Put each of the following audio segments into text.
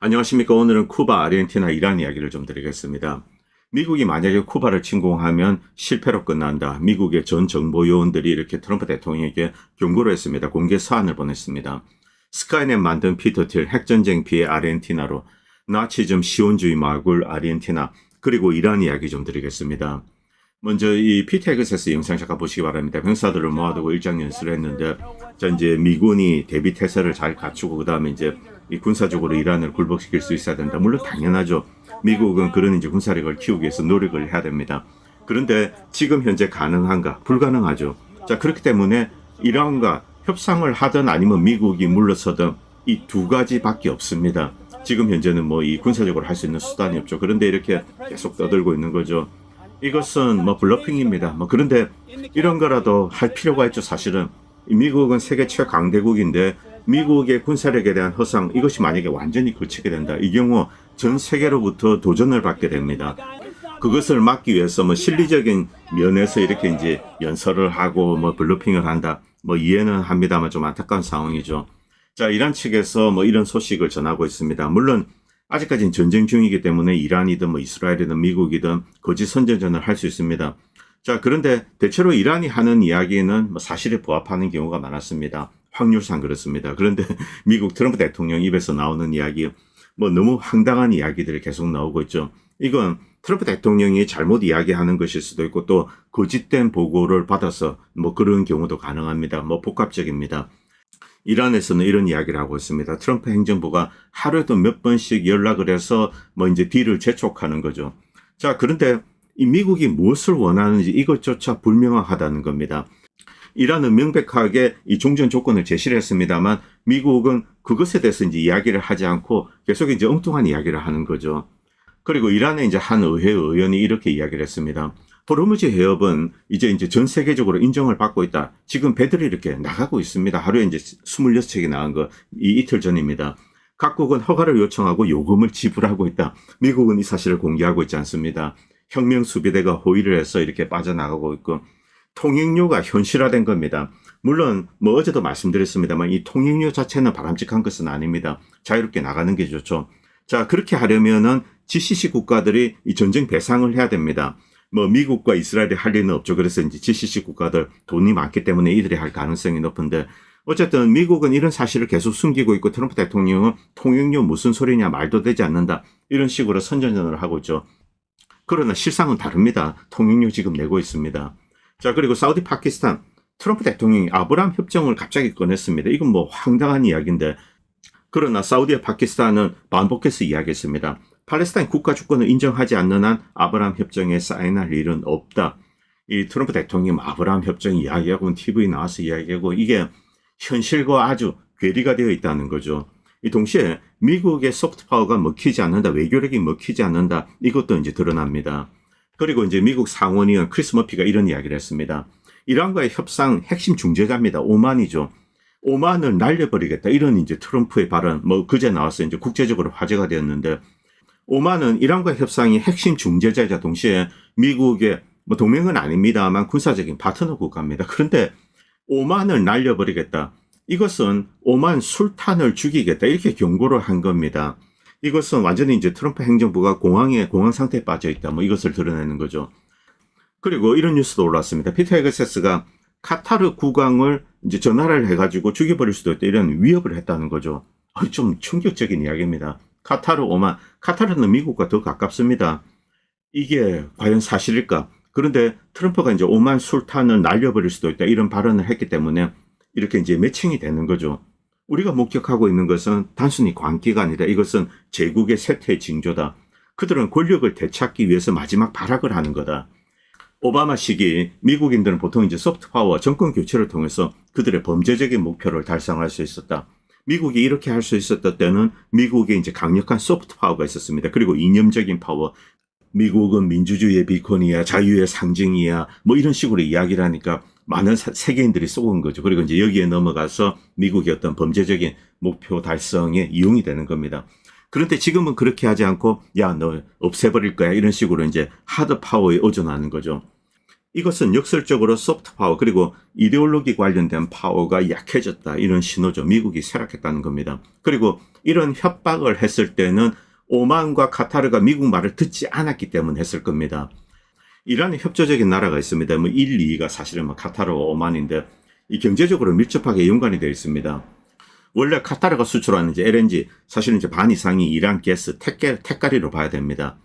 안녕하십니까. 오늘은 쿠바, 아르헨티나, 이란 이야기를 좀 드리겠습니다. 미국이 만약에 쿠바를 침공하면 실패로 끝난다. 미국의 전 정보 요원들이 이렇게 트럼프 대통령에게 경고를 했습니다. 공개 서한을 보냈습니다. 스카이넷 만든 피터 틸, 핵전쟁 피해 아르헨티나로, 나치즘 시온주의 마굴 아르헨티나, 그리고 이란 이야기 좀 드리겠습니다. 먼저 이 피터 헤그세스 영상 잠깐 보시기 바랍니다. 병사들을 모아두고 일장 연설을 했는데, 자 이제 미군이 대비 태세를 잘 갖추고 그 다음에 이제 이 군사적으로 이란을 굴복시킬 수 있어야 된다. 물론 당연하죠. 미국은 그런 이제 군사력을 키우기 위해서 노력을 해야 됩니다. 그런데 지금 현재 가능한가? 불가능하죠. 자 그렇기 때문에 이란과 협상을 하든 아니면 미국이 물러서든 이 두 가지밖에 없습니다. 지금 현재는 뭐 이 군사적으로 할 수 있는 수단이 없죠. 그런데 이렇게 계속 떠들고 있는 거죠. 이것은 뭐 블러핑입니다. 뭐 그런데 이런 거라도 할 필요가 있죠. 사실은 미국은 세계 최강대국인데 미국의 군사력에 대한 허상, 이것이 만약에 완전히 그치게 된다. 이 경우 전 세계로부터 도전을 받게 됩니다. 그것을 막기 위해서 뭐 실리적인 면에서 이렇게 이제 연설을 하고 뭐 블러핑을 한다. 뭐 이해는 합니다만 좀 안타까운 상황이죠. 자, 이란 측에서 뭐 이런 소식을 전하고 있습니다. 물론 아직까지는 전쟁 중이기 때문에 이란이든 뭐 이스라엘이든 미국이든 거짓 선전전을 할 수 있습니다. 자, 그런데 대체로 이란이 하는 이야기는 뭐 사실에 부합하는 경우가 많았습니다. 확률상 그렇습니다. 그런데 미국 트럼프 대통령 입에서 나오는 이야기, 뭐 너무 황당한 이야기들이 계속 나오고 있죠. 이건 트럼프 대통령이 잘못 이야기하는 것일 수도 있고 또 거짓된 보고를 받아서 뭐 그런 경우도 가능합니다. 뭐 복합적입니다. 이란에서는 이런 이야기를 하고 있습니다. 트럼프 행정부가 하루에도 몇 번씩 연락을 해서 뭐 이제 딜을 재촉하는 거죠. 자, 그런데 이 미국이 무엇을 원하는지 이것조차 불명확하다는 겁니다. 이란은 명백하게 이 종전 조건을 제시를 했습니다만 미국은 그것에 대해서 이제 이야기를 하지 않고 계속 이제 엉뚱한 이야기를 하는 거죠. 그리고 이란의 이제 한 의회 의원이 이렇게 이야기를 했습니다. 호르무즈 해협은 이제 전 세계적으로 인정을 받고 있다. 지금 배들이 이렇게 나가고 있습니다. 하루에 이제 26척이 나간 거 이틀 전입니다. 각국은 허가를 요청하고 요금을 지불하고 있다. 미국은 이 사실을 공개하고 있지 않습니다. 혁명 수비대가 호위를 해서 이렇게 빠져나가고 있고 통행료가 현실화된 겁니다. 물론 뭐 어제도 말씀드렸습니다만 이 통행료 자체는 바람직한 것은 아닙니다. 자유롭게 나가는 게 좋죠. 자, 그렇게 하려면은 GCC 국가들이 이 전쟁 배상을 해야 됩니다. 뭐 미국과 이스라엘이 할 리는 없죠. 그래서 이제 GCC 국가들 돈이 많기 때문에 이들이 할 가능성이 높은데 어쨌든 미국은 이런 사실을 계속 숨기고 있고 트럼프 대통령은 통행료 무슨 소리냐 말도 되지 않는다. 이런 식으로 선전전을 하고 있죠. 그러나 실상은 다릅니다. 통행료 지금 내고 있습니다. 자, 그리고 사우디 파키스탄 트럼프 대통령이 아브라함 협정을 갑자기 꺼냈습니다. 이건 뭐 황당한 이야기인데 그러나 사우디와 파키스탄은 반복해서 이야기했습니다. 팔레스타인 국가 주권을 인정하지 않는 한 아브라함 협정에 사인할 일은 없다. 이 트럼프 대통령 아브라함 협정 이야기하고 TV 나와서 이야기하고 이게 현실과 아주 괴리가 되어 있다는 거죠. 이 동시에 미국의 소프트 파워가 먹히지 않는다, 외교력이 먹히지 않는다, 이것도 이제 드러납니다. 그리고 이제 미국 상원의원 크리스 머피가 이런 이야기를 했습니다. 이란과의 협상 핵심 중재자입니다. 오만이죠. 오만을 날려버리겠다. 이런 이제 트럼프의 발언, 뭐 그제 나와서 이제 국제적으로 화제가 되었는데 오만은 이란과 협상이 핵심 중재자이자 동시에 미국의 뭐 동맹은 아닙니다만 군사적인 파트너 국가입니다. 그런데 오만을 날려버리겠다. 이것은 오만 술탄을 죽이겠다. 이렇게 경고를 한 겁니다. 이것은 완전히 이제 트럼프 행정부가 공황 상태에 빠져 있다. 뭐 이것을 드러내는 거죠. 그리고 이런 뉴스도 올랐습니다. 피터 헤그세스가 카타르 국왕을 이제 전화를 해가지고 죽여버릴 수도 있다. 이런 위협을 했다는 거죠. 좀 충격적인 이야기입니다. 카타르 오만, 카타르는 미국과 더 가깝습니다. 이게 과연 사실일까? 그런데 트럼프가 이제 오만 술탄을 날려버릴 수도 있다. 이런 발언을 했기 때문에 이렇게 이제 매칭이 되는 거죠. 우리가 목격하고 있는 것은 단순히 광기가 아니라 이것은 제국의 쇠퇴의 징조다. 그들은 권력을 되찾기 위해서 마지막 발악을 하는 거다. 오바마 시기 미국인들은 보통 이제 소프트 파워 정권 교체를 통해서 그들의 범죄적인 목표를 달성할 수 있었다. 미국이 이렇게 할 수 있었던 때는 미국에 이제 강력한 소프트 파워가 있었습니다. 그리고 이념적인 파워. 미국은 민주주의의 비콘이야, 자유의 상징이야, 뭐 이런 식으로 이야기를 하니까 많은 세계인들이 쏘은 거죠. 그리고 이제 여기에 넘어가서 미국의 어떤 범죄적인 목표 달성에 이용이 되는 겁니다. 그런데 지금은 그렇게 하지 않고 야, 너 없애버릴 거야. 이런 식으로 이제 하드 파워에 의존하는 거죠. 이것은 역설적으로 소프트 파워 그리고 이데올로기 관련된 파워가 약해졌다 이런 신호죠. 미국이 쇠락했다는 겁니다. 그리고 이런 협박을 했을 때는 오만과 카타르가 미국 말을 듣지 않았기 때문에 했을 겁니다. 이란에 협조적인 나라가 있습니다. 1, 2가 사실은 카타르와 오만인데 이 경제적으로 밀접하게 연관이 되어 있습니다. 원래 카타르가 수출하는 이제 LNG 사실은 이제 반 이상이 이란 가스 택가리로 봐야 됩니다.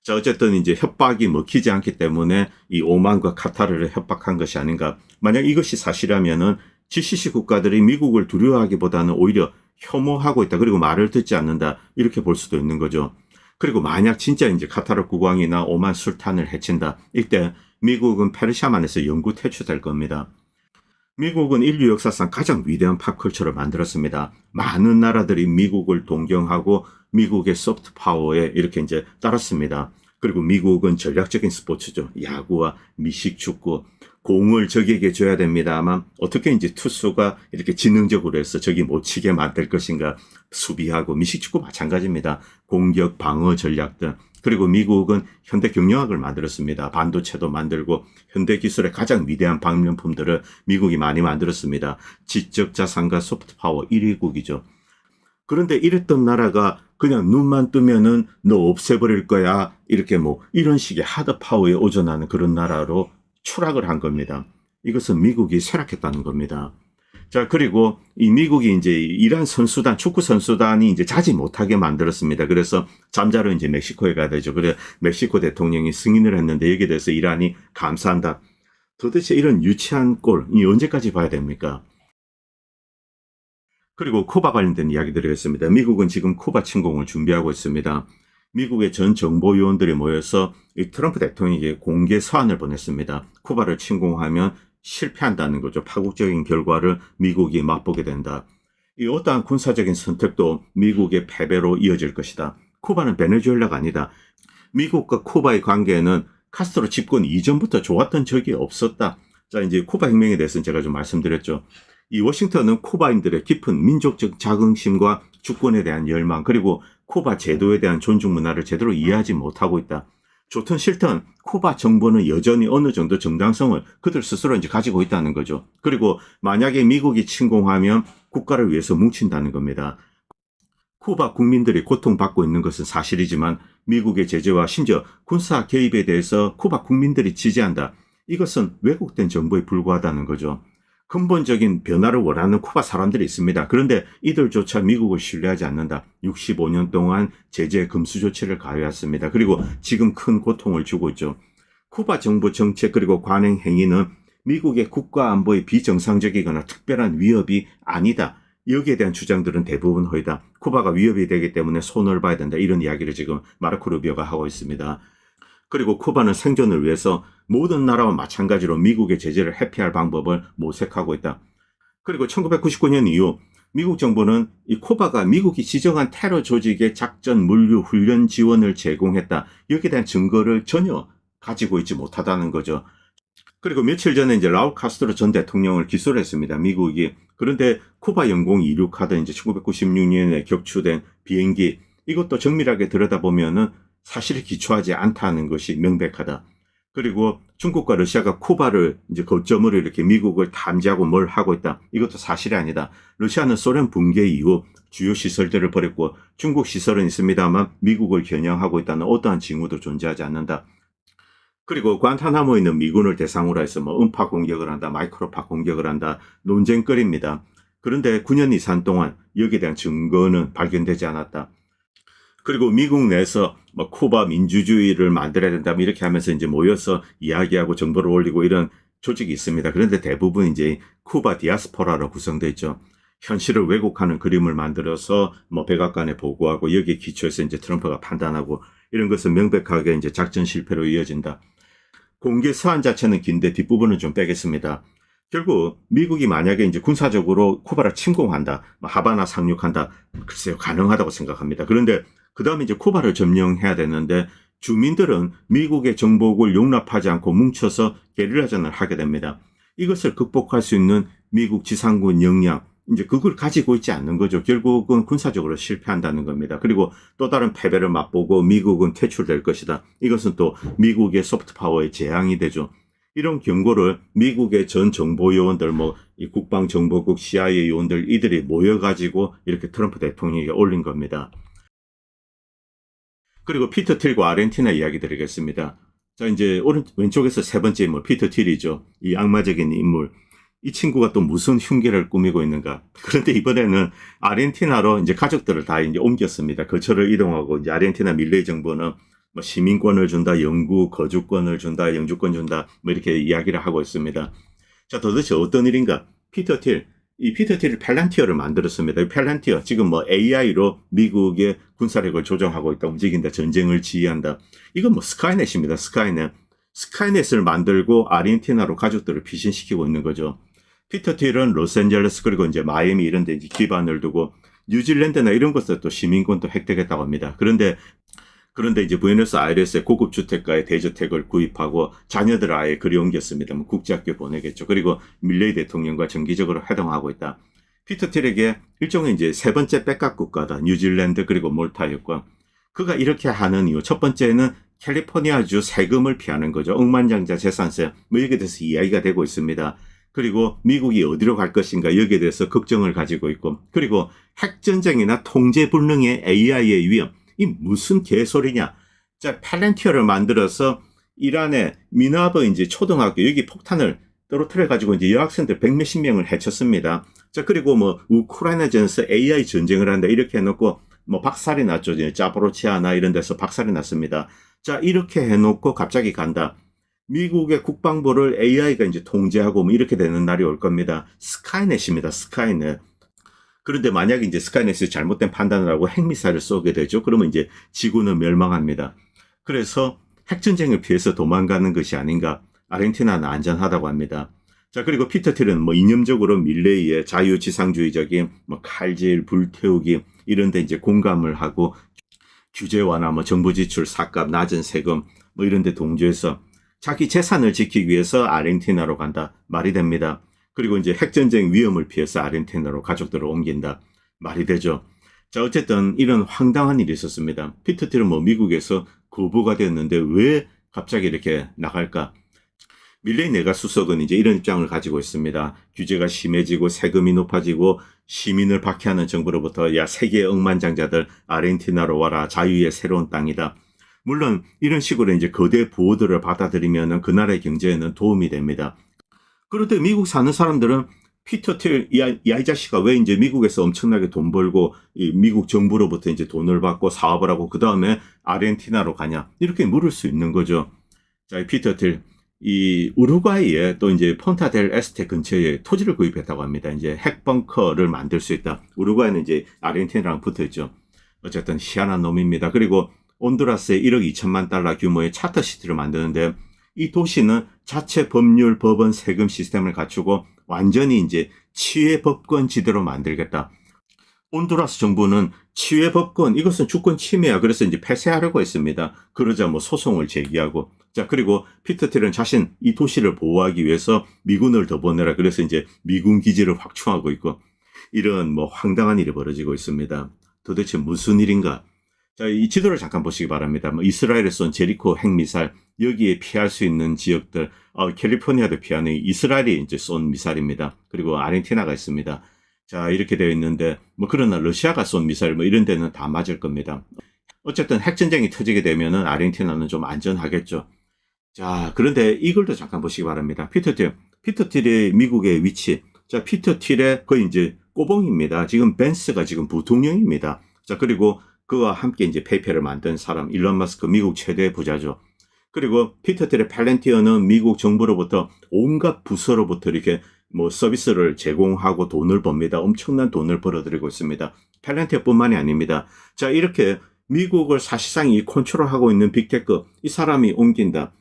자, 어쨌든 이제 협박이 먹히지 않기 때문에 이 오만과 카타르를 협박한 것이 아닌가. 만약 이것이 사실이라면은 GCC 국가들이 미국을 두려워하기보다는 오히려 혐오하고 있다. 그리고 말을 듣지 않는다. 이렇게 볼 수도 있는 거죠. 그리고 만약 진짜 이제 카타르 국왕이나 오만 술탄을 해친다. 이때 미국은 페르시아만에서 영구 퇴출될 겁니다. 미국은 인류 역사상 가장 위대한 팝컬처를 만들었습니다. 많은 나라들이 미국을 동경하고 미국의 소프트 파워에 이렇게 이제 따랐습니다. 그리고 미국은 전략적인 스포츠죠. 야구와 미식축구, 공을 적에게 줘야 됩니다만 어떻게 이제 투수가 이렇게 지능적으로 해서 적이 못 치게 만들 것인가 수비하고 미식축구 마찬가지입니다. 공격, 방어 전략 등. 그리고 미국은 현대 경영학을 만들었습니다. 반도체도 만들고 현대 기술의 가장 위대한 방명품들을 미국이 많이 만들었습니다. 지적 자산과 소프트 파워 1위국이죠. 그런데 이랬던 나라가 그냥 눈만 뜨면은 너 없애버릴 거야. 이렇게 이런 식의 하드 파워에 오전하는 그런 나라로 추락을 한 겁니다. 이것은 미국이 쇠락했다는 겁니다. 자, 그리고 이 미국이 이제 이란 선수단, 축구 선수단이 이제 자지 못하게 만들었습니다. 그래서 잠자러 이제 멕시코에 가야 되죠. 그래 멕시코 대통령이 승인을 했는데 여기에 대해서 이란이 감사한다. 도대체 이런 유치한 꼴이 언제까지 봐야 됩니까? 그리고 쿠바 관련된 이야기들이 있습니다. 미국은 지금 쿠바 침공을 준비하고 있습니다. 미국의 전 정보요원들이 모여서 이 트럼프 대통령에게 공개 서한을 보냈습니다. 쿠바를 침공하면 실패한다는 거죠. 파국적인 결과를 미국이 맛보게 된다. 이 어떠한 군사적인 선택도 미국의 패배로 이어질 것이다. 쿠바는 베네수엘라가 아니다. 미국과 쿠바의 관계는 카스트로 집권 이전부터 좋았던 적이 없었다. 자, 이제 쿠바 혁명에 대해서는 제가 좀 말씀드렸죠. 이 워싱턴은 쿠바인들의 깊은 민족적 자긍심과 주권에 대한 열망 그리고 쿠바 제도에 대한 존중 문화를 제대로 이해하지 못하고 있다. 좋든 싫든 쿠바 정부는 여전히 어느 정도 정당성을 그들 스스로 이제 가지고 있다는 거죠. 그리고 만약에 미국이 침공하면 국가를 위해서 뭉친다는 겁니다. 쿠바 국민들이 고통받고 있는 것은 사실이지만 미국의 제재와 심지어 군사 개입에 대해서 쿠바 국민들이 지지한다. 이것은 왜곡된 정보에 불과하다는 거죠. 근본적인 변화를 원하는 쿠바 사람들이 있습니다. 그런데 이들조차 미국을 신뢰하지 않는다. 65년 동안 제재 금수 조치를 가해왔습니다. 그리고 지금 큰 고통을 주고 있죠. 쿠바 정부 정책 그리고 관행 행위는 미국의 국가 안보에 비정상적이거나 특별한 위협이 아니다. 여기에 대한 주장들은 대부분 허위다. 쿠바가 위협이 되기 때문에 손을 봐야 된다. 이런 이야기를 지금 마르코 루비오가 하고 있습니다. 그리고 쿠바는 생존을 위해서 모든 나라와 마찬가지로 미국의 제재를 회피할 방법을 모색하고 있다. 그리고 1999년 이후 미국 정부는 이 쿠바가 미국이 지정한 테러 조직의 작전, 물류, 훈련 지원을 제공했다. 여기에 대한 증거를 전혀 가지고 있지 못하다는 거죠. 그리고 며칠 전에 이제 라울 카스트로 전 대통령을 기소를 했습니다. 미국이. 그런데 쿠바 영공 이륙하던 이제 1996년에 격추된 비행기 이것도 정밀하게 들여다보면은 사실에 기초하지 않다는 것이 명백하다. 그리고 중국과 러시아가 쿠바를 이제 거점으로 이렇게 미국을 탐지하고 뭘 하고 있다. 이것도 사실이 아니다. 러시아는 소련 붕괴 이후 주요 시설들을 버렸고 중국 시설은 있습니다만 미국을 겨냥하고 있다는 어떠한 징후도 존재하지 않는다. 그리고 관타나모에 있는 미군을 대상으로 해서 음파 공격을 한다, 마이크로파 공격을 한다, 논쟁거리입니다. 그런데 9년 이상 동안 여기에 대한 증거는 발견되지 않았다. 그리고 미국 내에서 쿠바 민주주의를 만들어야 된다 이렇게 하면서 이제 모여서 이야기하고 정보를 올리고 이런 조직이 있습니다. 그런데 대부분 이제 쿠바 디아스포라로 구성되어 있죠. 현실을 왜곡하는 그림을 만들어서 백악관에 보고하고 여기에 기초해서 이제 트럼프가 판단하고 이런 것은 명백하게 이제 작전 실패로 이어진다. 공개 서한 자체는 긴데 뒷부분은 좀 빼겠습니다. 결국 미국이 만약에 이제 군사적으로 쿠바를 침공한다, 하바나 상륙한다, 글쎄요 가능하다고 생각합니다. 그런데 그 다음에 이제 쿠바를 점령해야 되는데 주민들은 미국의 정복을 용납하지 않고 뭉쳐서 게릴라전을 하게 됩니다. 이것을 극복할 수 있는 미국 지상군 역량, 이제 그걸 가지고 있지 않는 거죠. 결국은 군사적으로 실패한다는 겁니다. 그리고 또 다른 패배를 맛보고 미국은 퇴출될 것이다. 이것은 또 미국의 소프트 파워의 재앙이 되죠. 이런 경고를 미국의 전 정보 요원들, 뭐 이 국방정보국, CIA 요원들 이들이 모여가지고 이렇게 트럼프 대통령에게 올린 겁니다. 그리고 피터 틸과 아르헨티나 이야기 드리겠습니다. 자, 이제 왼쪽에서 세 번째 인물, 피터 틸이죠. 이 악마적인 인물. 이 친구가 또 무슨 흉기를 꾸미고 있는가. 그런데 이번에는 아르헨티나로 이제 가족들을 다 이제 옮겼습니다. 거처를 이동하고, 이제 아르헨티나 밀레이 정부는 뭐 시민권을 준다, 영구 거주권을 준다, 영주권 준다, 뭐 이렇게 이야기를 하고 있습니다. 자, 도대체 어떤 일인가? 이 피터 틸이 팔란티어를 만들었습니다. 이 팔란티어, 지금 뭐 AI로 미국의 군사력을 조정하고 있다, 움직인다, 전쟁을 지휘한다. 이건 뭐 스카이넷입니다. 스카이넷. 스카이넷을 만들고 아르헨티나로 가족들을 피신시키고 있는 거죠. 피터 틸은 로스앤젤레스 그리고 이제 마이애미 이런 데 이제 기반을 두고 뉴질랜드나 이런 곳에 또 시민권도 획득했다고 합니다. 그런데 이제 부에노스아이레스의 고급 주택가에 대저택을 구입하고 자녀들을 아예 그리 옮겼습니다. 뭐 국제학교 보내겠죠. 그리고 밀레이 대통령과 정기적으로 회동하고 있다. 피터 틸에게 일종의 이제 세 번째 백각 국가다. 뉴질랜드 그리고 몰타였고, 그가 이렇게 하는 이유 첫 번째는 캘리포니아주 세금을 피하는 거죠. 억만장자 재산세, 뭐 여기에 대해서 이야기가 되고 있습니다. 그리고 미국이 어디로 갈 것인가 여기에 대해서 걱정을 가지고 있고, 그리고 핵전쟁이나 통제불능의 AI의 위험, 이 무슨 개소리냐. 자, 팔란티어를 만들어서 이란의 미나버 이제 초등학교 여기 폭탄을 떨어뜨려 가지고 이제 여학생들 100몇십 명을 해쳤습니다. 자, 그리고 뭐 우크라이나전에서 AI 전쟁을 한다 이렇게 해놓고 뭐 박살이 났죠. 자포로치아나 이런 데서 박살이 났습니다. 자, 이렇게 해놓고 갑자기 간다. 미국의 국방부를 AI가 이제 통제하고 뭐 이렇게 되는 날이 올 겁니다. 스카이넷입니다. 스카이넷. 그런데 만약에 이제 스카이넷이 잘못된 판단을 하고 핵미사일을 쏘게 되죠. 그러면 이제 지구는 멸망합니다. 그래서 핵전쟁을 피해서 도망가는 것이 아닌가. 아르헨티나는 안전하다고 합니다. 자, 그리고 피터 틸은 뭐 이념적으로 밀레이의 자유지상주의적인 뭐 칼질, 불태우기 이런 데 이제 공감을 하고 규제 완화, 뭐 정부 지출, 삭감, 낮은 세금 뭐 이런 데 동조해서 자기 재산을 지키기 위해서 아르헨티나로 간다. 말이 됩니다. 그리고 이제 핵전쟁 위험을 피해서 아르헨티나로 가족들을 옮긴다. 말이 되죠. 자, 어쨌든 이런 황당한 일이 있었습니다. 피터 틸은 뭐 미국에서 거부가 됐는데 왜 갑자기 이렇게 나갈까? 밀레이 내각 수석은 이제 이런 입장을 가지고 있습니다. 규제가 심해지고 세금이 높아지고 시민을 박해하는 정부로부터 야, 세계의 억만장자들 아르헨티나로 와라. 자유의 새로운 땅이다. 물론 이런 식으로 이제 거대 보호들을 받아들이면 그 나라의 경제에는 도움이 됩니다. 그런데 미국 사는 사람들은 피터 틸, 이 자식아 왜 이제 미국에서 엄청나게 돈 벌고 이 미국 정부로부터 이제 돈을 받고 사업을 하고 그 다음에 아르헨티나로 가냐 이렇게 물을 수 있는 거죠. 자, 이 피터 틸, 이 우루과이에 또 이제 폰타델 에스테 근처에 토지를 구입했다고 합니다. 이제 핵벙커를 만들 수 있다. 우루과이는 이제 아르헨티나랑 붙어 있죠. 어쨌든 희한한 놈입니다. 그리고 온두라스에 1억 2천만 달러 규모의 차터시티를 만드는데 이 도시는 자체 법률, 법원, 세금 시스템을 갖추고 완전히 이제 치외 법권 지대로 만들겠다. 온두라스 정부는 치외 법권, 이것은 주권 침해야. 그래서 이제 폐쇄하려고 했습니다. 그러자 뭐 소송을 제기하고. 자, 그리고 피터 틸은 자신 이 도시를 보호하기 위해서 미군을 더 보내라. 그래서 이제 미군 기지를 확충하고 있고. 이런 뭐 황당한 일이 벌어지고 있습니다. 도대체 무슨 일인가? 자, 이 지도를 잠깐 보시기 바랍니다. 뭐 이스라엘에 쏜 제리코 핵미사일, 여기에 피할 수 있는 지역들, 캘리포니아도 피하는 이스라엘이 이제 쏜 미사일입니다. 그리고 아르헨티나가 있습니다. 자, 이렇게 되어 있는데, 뭐 그러나 러시아가 쏜 미사일 뭐 이런 데는 다 맞을 겁니다. 어쨌든 핵전쟁이 터지게 되면은 아르헨티나는 좀 안전하겠죠. 자, 그런데 이걸 또 잠깐 보시기 바랍니다. 피터 틸의 미국의 위치. 자, 피터 틸의 거의 이제 꼬봉입니다. 지금 벤스가 지금 부통령입니다. 자, 그리고 그와 함께 이제 페이퍼를 만든 사람, 일론 머스크, 미국 최대 부자죠. 그리고 피터 틸의 팔란티어는 미국 정부로부터 온갖 부서로부터 이렇게 뭐 서비스를 제공하고 돈을 법니다. 엄청난 돈을 벌어들이고 있습니다. 팔란티어뿐만이 아닙니다. 자, 이렇게 미국을 사실상 이 컨트롤하고 있는 빅테크, 이 사람이 옮긴다.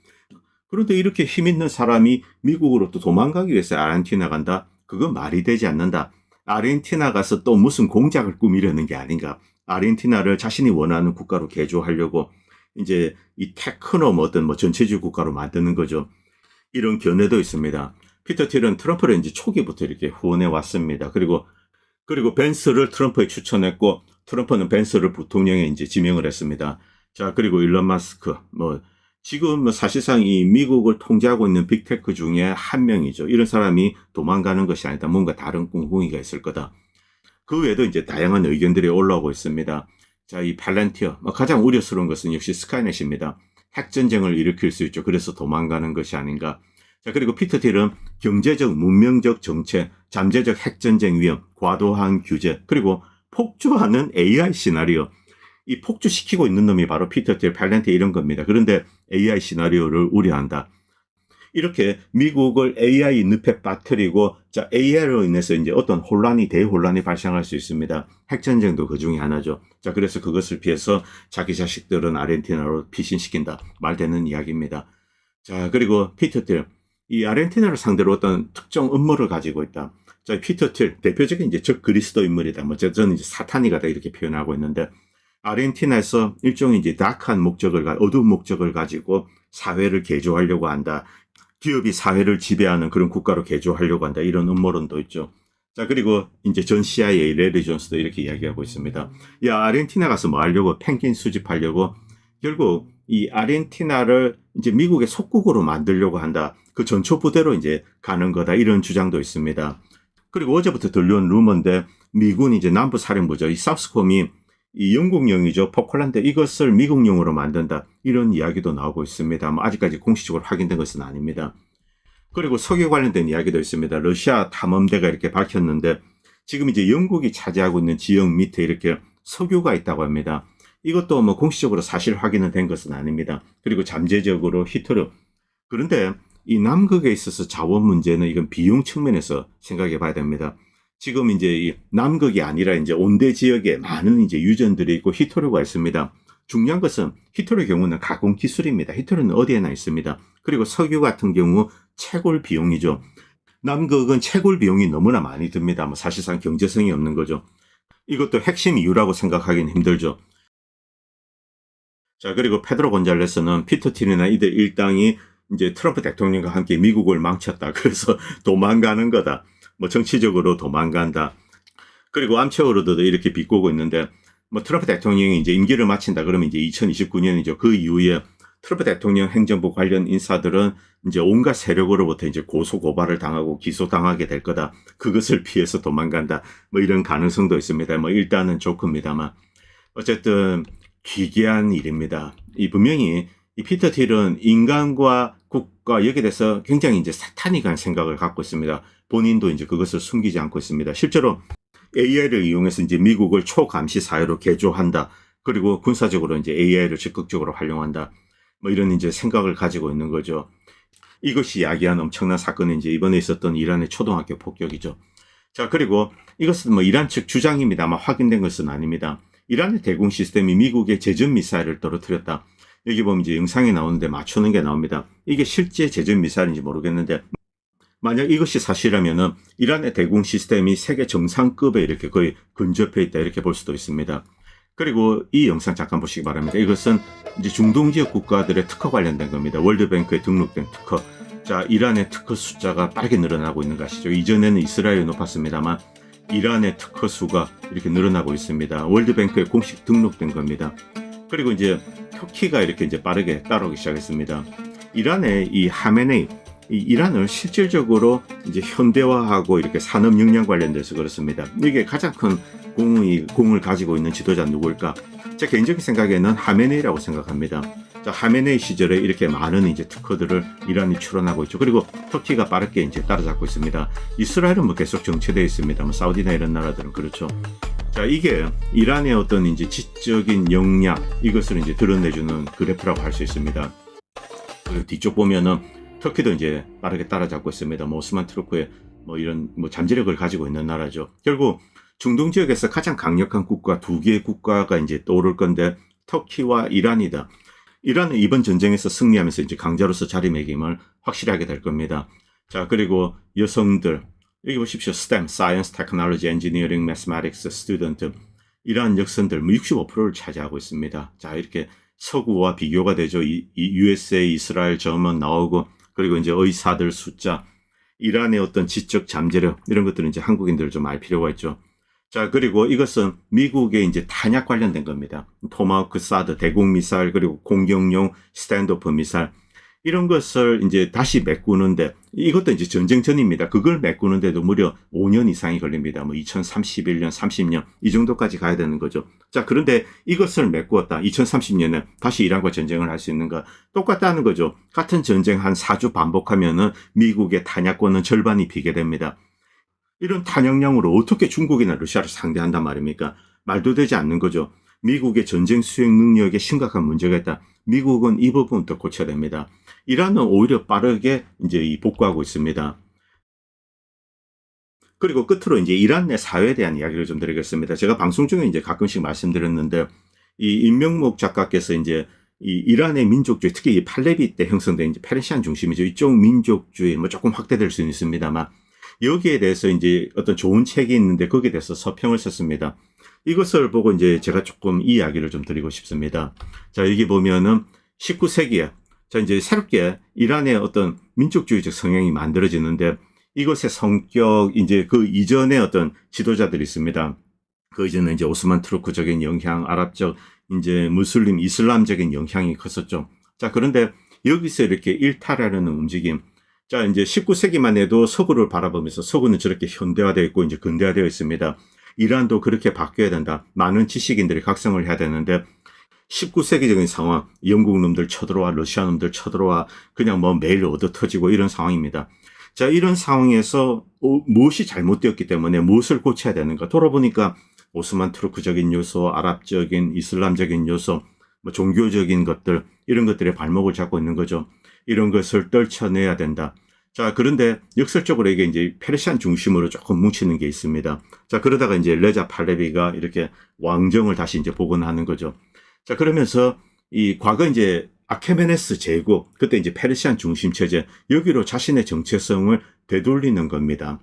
그런데 이렇게 힘 있는 사람이 미국으로 또 도망가기 위해서 아르헨티나 간다? 그건 말이 되지 않는다. 아르헨티나 가서 또 무슨 공작을 꾸미려는 게 아닌가. 아르헨티나를 자신이 원하는 국가로 개조하려고 이제 이 테크노 뭐든 뭐 전체주의 국가로 만드는 거죠. 이런 견해도 있습니다. 피터 틸은 트럼프를 이제 초기부터 이렇게 후원해 왔습니다. 그리고 벤스를 트럼프에 추천했고 트럼프는 벤스를 부통령에 이제 지명을 했습니다. 자, 그리고 일론 머스크, 뭐 지금 뭐 사실상 이 미국을 통제하고 있는 빅테크 중에 한 명이죠. 이런 사람이 도망가는 것이 아니다. 뭔가 다른 꿍꿍이가 있을 거다. 그 외에도 이제 다양한 의견들이 올라오고 있습니다. 자, 이 팔란티어, 가장 우려스러운 것은 역시 스카이넷입니다. 핵전쟁을 일으킬 수 있죠. 그래서 도망가는 것이 아닌가. 자, 그리고 피터 틸은 경제적, 문명적 정체, 잠재적 핵전쟁 위험, 과도한 규제, 그리고 폭주하는 AI 시나리오. 이 폭주시키고 있는 놈이 바로 피터 틸, 팔란티어 이런 겁니다. 그런데 AI 시나리오를 우려한다. 이렇게 미국을 AI 늪에 빠뜨리고, 자, AI로 인해서 이제 어떤 대혼란이 발생할 수 있습니다. 핵전쟁도 그 중에 하나죠. 자, 그래서 그것을 피해서 자기 자식들은 아르헨티나로 피신시킨다. 말되는 이야기입니다. 자, 그리고 피터 틸. 이 아르헨티나를 상대로 어떤 특정 음모를 가지고 있다. 자, 피터 틸. 대표적인 이제 적 그리스도 인물이다. 저는 이제 사탄이가다 이렇게 표현하고 있는데, 아르헨티나에서 일종의 이제 어두운 목적을 가지고 사회를 개조하려고 한다. 기업이 사회를 지배하는 그런 국가로 개조하려고 한다. 이런 음모론도 있죠. 자, 그리고 이제 전 CIA 레리 존스도 이렇게 이야기하고 있습니다. 야, 아르헨티나 가서 뭐 하려고? 펭귄 수집하려고? 결국 이 아르헨티나를 이제 미국의 속국으로 만들려고 한다. 그 전초부대로 이제 가는 거다. 이런 주장도 있습니다. 그리고 어제부터 들려온 루머인데 미군 이제 남부 사령부죠. 이 사우스콤이 이 영국령이죠. 포클랜드 이것을 미국령으로 만든다. 이런 이야기도 나오고 있습니다. 아직까지 공식적으로 확인된 것은 아닙니다. 그리고 석유 관련된 이야기도 있습니다. 러시아 탐험대가 이렇게 밝혔는데 지금 이제 영국이 차지하고 있는 지역 밑에 이렇게 석유가 있다고 합니다. 이것도 뭐 공식적으로 사실 확인은 된 것은 아닙니다. 그리고 잠재적으로 히토르. 그런데 이 남극에 있어서 자원 문제는 이건 비용 측면에서 생각해 봐야 됩니다. 지금 이제 이 남극이 아니라 이제 온대 지역에 많은 이제 유전들이 있고 히토류가 있습니다. 중요한 것은 히토류 경우는 가공 기술입니다. 히토류는 어디에나 있습니다. 그리고 석유 같은 경우 채굴 비용이죠. 남극은 채굴 비용이 너무나 많이 듭니다. 사실상 경제성이 없는 거죠. 이것도 핵심 이유라고 생각하기는 힘들죠. 자, 그리고 페드로 곤잘레스는 피터 틸이나 이들 일당이 이제 트럼프 대통령과 함께 미국을 망쳤다. 그래서 도망가는 거다. 정치적으로 도망간다. 그리고 암체오로도 이렇게 비꼬고 있는데, 트럼프 대통령이 이제 임기를 마친다 그러면 이제 2029년이죠. 그 이후에 트럼프 대통령 행정부 관련 인사들은 이제 온갖 세력으로부터 이제 고소 고발을 당하고 기소당하게 될 거다. 그것을 피해서 도망간다. 이런 가능성도 있습니다. 일단은 조크입니다만. 어쨌든 기괴한 일입니다. 분명히 이 피터 틸은 인간과 국가 여기에 대해서 굉장히 이제 사탄이간 생각을 갖고 있습니다. 본인도 이제 그것을 숨기지 않고 있습니다. 실제로 AI를 이용해서 이제 미국을 초감시 사회로 개조한다. 그리고 군사적으로 이제 AI를 적극적으로 활용한다. 이런 이제 생각을 가지고 있는 거죠. 이것이 야기한 엄청난 사건이 이제 이번에 있었던 이란의 초등학교 폭격이죠. 자, 그리고 이것은 이란 측 주장입니다만 확인된 것은 아닙니다. 이란의 대공 시스템이 미국의 제전 미사일을 떨어뜨렸다. 여기 보면 이제 영상이 나오는데 맞추는 게 나옵니다. 이게 실제 제전 미사일인지 모르겠는데 만약 이것이 사실이라면은 이란의 대공 시스템이 세계 정상급에 이렇게 거의 근접해 있다 이렇게 볼 수도 있습니다. 그리고 이 영상 잠깐 보시기 바랍니다. 이것은 이제 중동 지역 국가들의 특허 관련된 겁니다. 월드뱅크에 등록된 특허. 자, 이란의 특허 숫자가 빠르게 늘어나고 있는 거 아시죠? 이전에는 이스라엘이 높았습니다만 이란의 특허 수가 이렇게 늘어나고 있습니다. 월드뱅크에 공식 등록된 겁니다. 그리고 이제 터키가 이렇게 이제 빠르게 따라오기 시작했습니다. 이란의 이 하메네이, 이 이란을 실질적으로 이제 현대화하고 이렇게 산업 역량 관련돼서 그렇습니다. 이게 가장 큰 공을 가지고 있는 지도자 누구일까? 제 개인적인 생각에는 하메네이라고 생각합니다. 자, 하메네이 시절에 이렇게 많은 이제 특허들을 이란이 출원하고 있죠. 그리고 터키가 빠르게 이제 따라잡고 있습니다. 이스라엘은 계속 정체되어 있습니다. 사우디나 이런 나라들은 그렇죠. 자, 이게 이란의 어떤 이제 지적인 역량 이것을 이제 드러내주는 그래프라고 할 수 있습니다. 그리고 뒤쪽 보면은 터키도 이제 빠르게 따라잡고 있습니다. 오스만 투르크의 이런 잠재력을 가지고 있는 나라죠. 결국 중동 지역에서 가장 강력한 국가 두 개의 국가가 이제 떠오를 건데 터키와 이란이다. 이란은 이번 전쟁에서 승리하면서 이제 강자로서 자리매김을 확실하게 될 겁니다. 자, 그리고 여성들 여기 보십시오. STEM, Science, Technology, Engineering, Mathematics, Student 이러한 여성들 65%를 차지하고 있습니다. 자, 이렇게 서구와 비교가 되죠. USA, 이스라엘, 저먼 나오고 그리고 이제 의사들 숫자, 이란의 어떤 지적 잠재력 이런 것들은 이제 한국인들 좀 알 필요가 있죠. 자, 그리고 이것은 미국의 이제 탄약 관련된 겁니다. 토마호크 사드, 대공 미사일, 그리고 공격용 스탠드오프 미사일. 이런 것을 이제 다시 메꾸는데, 이것도 이제 전쟁 전입니다. 그걸 메꾸는데도 무려 5년 이상이 걸립니다. 뭐 2031년, 30년, 이 정도까지 가야 되는 거죠. 자, 그런데 이것을 메꾸었다. 2030년에 다시 이란과 전쟁을 할 수 있는가? 똑같다는 거죠. 같은 전쟁 한 4주 반복하면은 미국의 탄약권은 절반이 비게 됩니다. 이런 탄약량으로 어떻게 중국이나 러시아를 상대한단 말입니까? 말도 되지 않는 거죠. 미국의 전쟁 수행 능력에 심각한 문제가 있다. 미국은 이 부분부터 고쳐야 됩니다. 이란은 오히려 빠르게 이제 복구하고 있습니다. 그리고 끝으로 이제 이란 내 사회에 대한 이야기를 좀 드리겠습니다. 제가 방송 중에 이제 가끔씩 말씀드렸는데, 이 임명목 작가께서 이제 이 이란의 민족주의, 특히 이 팔레비 때 형성된 이제 페르시안 중심이죠. 이쪽 민족주의 뭐 조금 확대될 수는 있습니다만, 여기에 대해서 이제 어떤 좋은 책이 있는데 거기에 대해서 서평을 썼습니다. 이것을 보고 이제 제가 조금 이 이야기를 좀 드리고 싶습니다. 자, 여기 보면은 19세기에 자, 이제 새롭게 이란의 어떤 민족주의적 성향이 만들어지는데, 이것의 성격, 이제 그 이전에 어떤 지도자들이 있습니다. 그 이전에 이제 오스만 투르크적인 영향, 아랍적, 이제 무슬림, 이슬람적인 영향이 컸었죠. 자, 그런데 여기서 이렇게 일탈하려는 움직임. 자, 이제 19세기만 해도 서구를 바라보면서 서구는 저렇게 현대화되어 있고 이제 근대화되어 있습니다. 이란도 그렇게 바뀌어야 된다. 많은 지식인들이 각성을 해야 되는데, 19세기적인 상황, 영국 놈들 쳐들어와, 러시아 놈들 쳐들어와, 그냥 뭐 매일 얻어 터지고 이런 상황입니다. 자, 이런 상황에서 무엇이 잘못되었기 때문에 무엇을 고쳐야 되는가? 돌아보니까 오스만 투르크적인 요소, 아랍적인, 이슬람적인 요소, 뭐 종교적인 것들, 이런 것들의 발목을 잡고 있는 거죠. 이런 것을 떨쳐내야 된다. 자, 그런데 역설적으로 이게 이제 페르시안 중심으로 조금 뭉치는 게 있습니다. 자, 그러다가 이제 레자 팔레비가 이렇게 왕정을 다시 이제 복원하는 거죠. 자, 그러면서 이 과거 이제 아케메네스 제국, 그때 이제 페르시안 중심 체제, 여기로 자신의 정체성을 되돌리는 겁니다.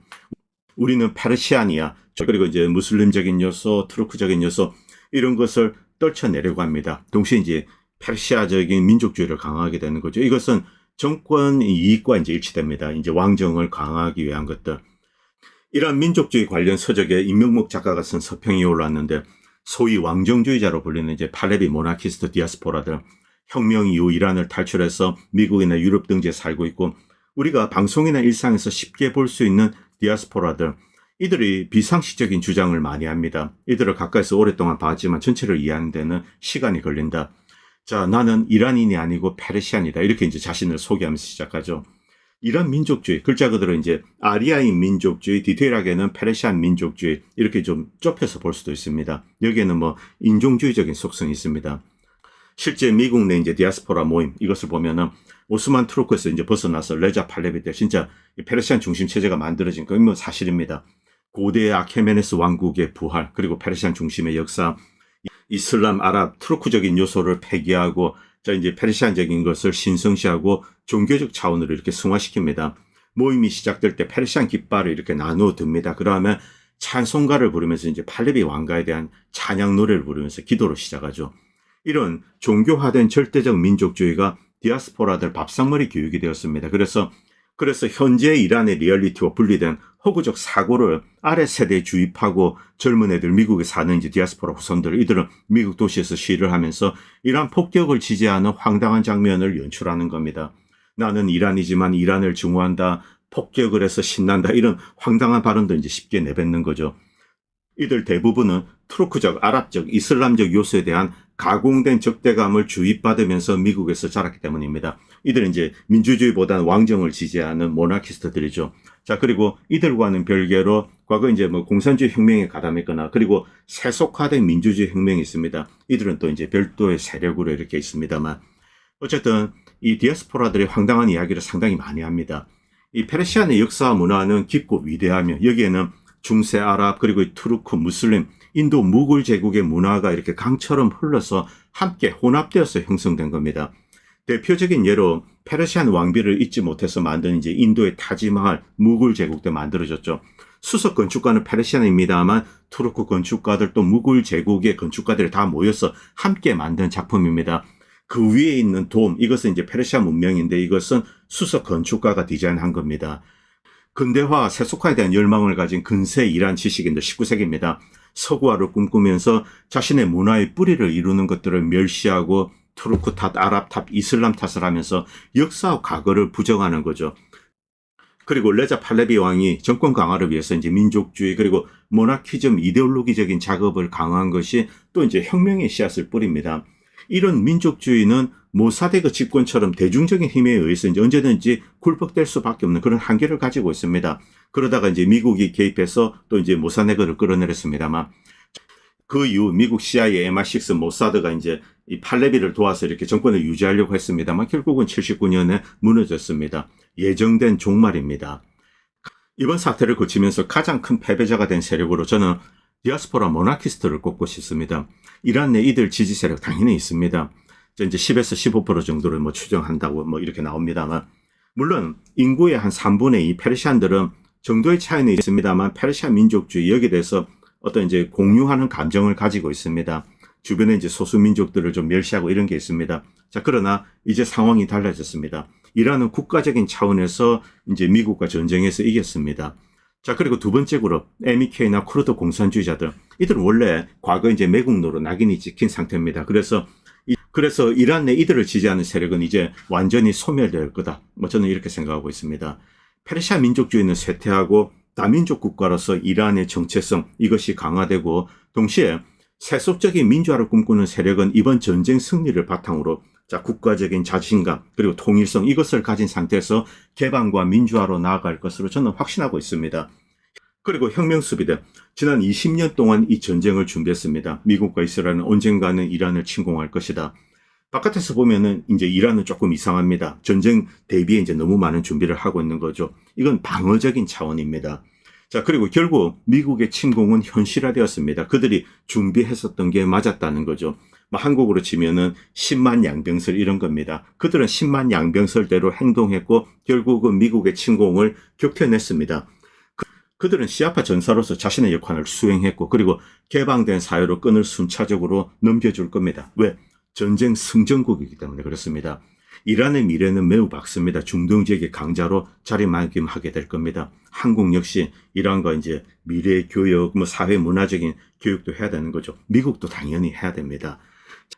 우리는 페르시안이야. 그리고 이제 무슬림적인 요소, 투르크적인 요소, 이런 것을 떨쳐내려고 합니다. 동시에 이제 페르시아적인 민족주의를 강화하게 되는 거죠. 이것은 정권 이익과 이제 일치됩니다. 이제 왕정을 강화하기 위한 것들. 이런 민족주의 관련 서적에 임명목 작가가 쓴 서평이 올라왔는데, 소위 왕정주의자로 불리는 이제 팔레비 모나키스트 디아스포라들, 혁명 이후 이란을 탈출해서 미국이나 유럽 등지에 살고 있고, 우리가 방송이나 일상에서 쉽게 볼 수 있는 디아스포라들, 이들이 비상식적인 주장을 많이 합니다. 이들을 가까이서 오랫동안 봤지만 전체를 이해하는 데는 시간이 걸린다. 자, 나는 이란인이 아니고 페르시안이다. 이렇게 이제 자신을 소개하면서 시작하죠. 이란 민족주의, 글자 그대로 이제 아리아인 민족주의, 디테일하게는 페르시안 민족주의, 이렇게 좀 좁혀서 볼 수도 있습니다. 여기에는 뭐 인종주의적인 속성이 있습니다. 실제 미국 내 이제 디아스포라 모임, 이것을 보면은 오스만 투르크에서 이제 벗어나서 레자 팔레비 때 진짜 페르시안 중심 체제가 만들어진 건 뭐 사실입니다. 고대 아케메네스 왕국의 부활, 그리고 페르시안 중심의 역사, 이슬람, 아랍, 투르크적인 요소를 폐기하고, 자, 이제 페르시안적인 것을 신성시하고 종교적 차원으로 이렇게 승화시킵니다. 모임이 시작될 때 페르시안 깃발을 이렇게 나누어 듭니다. 그러면 찬송가를 부르면서 이제 팔레비 왕가에 대한 찬양 노래를 부르면서 기도로 시작하죠. 이런 종교화된 절대적 민족주의가 디아스포라들 밥상머리 교육이 되었습니다. 그래서 현재 이란의 리얼리티와 분리된 허구적 사고를 아래 세대에 주입하고 젊은 애들, 미국에 사는 이제 디아스포라 후손들, 이들은 미국 도시에서 시위를 하면서 이란 폭격을 지지하는 황당한 장면을 연출하는 겁니다. 나는 이란이지만 이란을 증오한다, 폭격을 해서 신난다, 이런 황당한 발언도 이제 쉽게 내뱉는 거죠. 이들 대부분은 투르크적, 아랍적, 이슬람적 요소에 대한 가공된 적대감을 주입받으면서 미국에서 자랐기 때문입니다. 이들은 이제 민주주의보다는 왕정을 지지하는 모나키스트들이죠. 자, 그리고 이들과는 별개로 과거 이제 뭐 공산주의 혁명에 가담했거나, 그리고 세속화된 민주주의 혁명이 있습니다. 이들은 또 이제 별도의 세력으로 이렇게 있습니다만, 어쨌든 이 디아스포라들의 황당한 이야기를 상당히 많이 합니다. 이 페르시안의 역사와 문화는 깊고 위대하며, 여기에는 중세 아랍, 그리고 투르크, 무슬림, 인도 무굴 제국의 문화가 이렇게 강처럼 흘러서 함께 혼합되어서 형성된 겁니다. 대표적인 예로 페르시안 왕비를 잊지 못해서 만든 이제 인도의 타지마할 무굴 제국도 만들어졌죠. 수석 건축가는 페르시안입니다만 투르크 건축가들 또 무굴 제국의 건축가들이 다 모여서 함께 만든 작품입니다. 그 위에 있는 돔, 이것은 이제 페르시아 문명인데 이것은 수석 건축가가 디자인한 겁니다. 근대화, 세속화에 대한 열망을 가진 근세 이란 지식인들 19세기입니다. 서구화를 꿈꾸면서 자신의 문화의 뿌리를 이루는 것들을 멸시하고 투르크 탓, 아랍 탓, 이슬람 탓을 하면서 역사와 과거를 부정하는 거죠. 그리고 레자 팔레비 왕이 정권 강화를 위해서 이제 민족주의 그리고 모나키즘 이데올로기적인 작업을 강화한 것이 또 이제 혁명의 씨앗을 뿌립니다. 이런 민족주의는 모사데그 집권처럼 대중적인 힘에 의해서 이제 언제든지 굴복될 수밖에 없는 그런 한계를 가지고 있습니다. 그러다가 이제 미국이 개입해서 또 이제 모사데그를 끌어내렸습니다만 그 이후 미국 CIA, MI6, 모사드가 이제 이 팔레비를 도와서 이렇게 정권을 유지하려고 했습니다만 결국은 79년에 무너졌습니다. 예정된 종말입니다. 이번 사태를 거치면서 가장 큰 패배자가 된 세력으로 저는 디아스포라 모나키스트를 꼽고 싶습니다. 이란 내 이들 지지 세력 당연히 있습니다. 이제 10에서 15% 정도를 뭐 추정한다고 뭐 이렇게 나옵니다만, 물론 인구의 한 3분의 2 페르시안들은 정도의 차이는 있습니다만 페르시아 민족주의 여기에 대해서 어떤 이제 공유하는 감정을 가지고 있습니다. 주변에 이제 소수 민족들을 좀 멸시하고 이런 게 있습니다. 자, 그러나 이제 상황이 달라졌습니다. 이란은 국가적인 차원에서 이제 미국과 전쟁에서 이겼습니다. 자, 그리고 두 번째 그룹, MEK나 쿠르드 공산주의자들. 이들은 원래 과거 이제 매국노로 낙인이 찍힌 상태입니다. 그래서 이란 내 이들을 지지하는 세력은 이제 완전히 소멸될 거다. 뭐 저는 이렇게 생각하고 있습니다. 페르시아 민족주의는 쇠퇴하고 다민족 국가로서 이란의 정체성 이것이 강화되고 동시에 세속적인 민주화를 꿈꾸는 세력은 이번 전쟁 승리를 바탕으로 자, 국가적인 자신감 그리고 통일성 이것을 가진 상태에서 개방과 민주화로 나아갈 것으로 저는 확신하고 있습니다. 그리고 혁명 수비대 지난 20년 동안 이 전쟁을 준비했습니다. 미국과 이스라엘은 언젠가는 이란을 침공할 것이다. 바깥에서 보면은 이제 이란은 조금 이상합니다. 전쟁 대비에 이제 너무 많은 준비를 하고 있는 거죠. 이건 방어적인 차원입니다. 자, 그리고 결국 미국의 침공은 현실화되었습니다. 그들이 준비했었던 게 맞았다는 거죠. 한국으로 치면은 10만 양병설 이런 겁니다. 그들은 10만 양병설대로 행동했고 결국은 미국의 침공을 겪어냈습니다. 그들은 시아파 전사로서 자신의 역할을 수행했고 그리고 개방된 사회로 끈을 순차적으로 넘겨줄 겁니다. 왜? 전쟁 승전국이기 때문에 그렇습니다. 이란의 미래는 매우 밝습니다. 중동 지역의 강자로 자리매김하게 될 겁니다. 한국 역시 이란과 이제 미래 교육, 사회 문화적인 교육도 해야 되는 거죠. 미국도 당연히 해야 됩니다.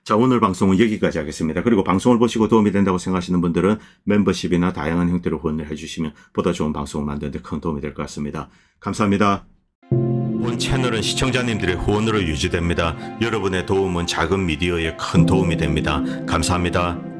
자, 오늘 방송은 여기까지 하겠습니다. 그리고 방송을 보시고 도움이 된다고 생각하시는 분들은 멤버십이나 다양한 형태로 후원을 해주시면 보다 좋은 방송을 만드는 데 큰 도움이 될 것 같습니다. 감사합니다. 본 채널은 시청자님들의 후원으로 유지됩니다. 여러분의 도움은 작은 미디어에 큰 도움이 됩니다. 감사합니다.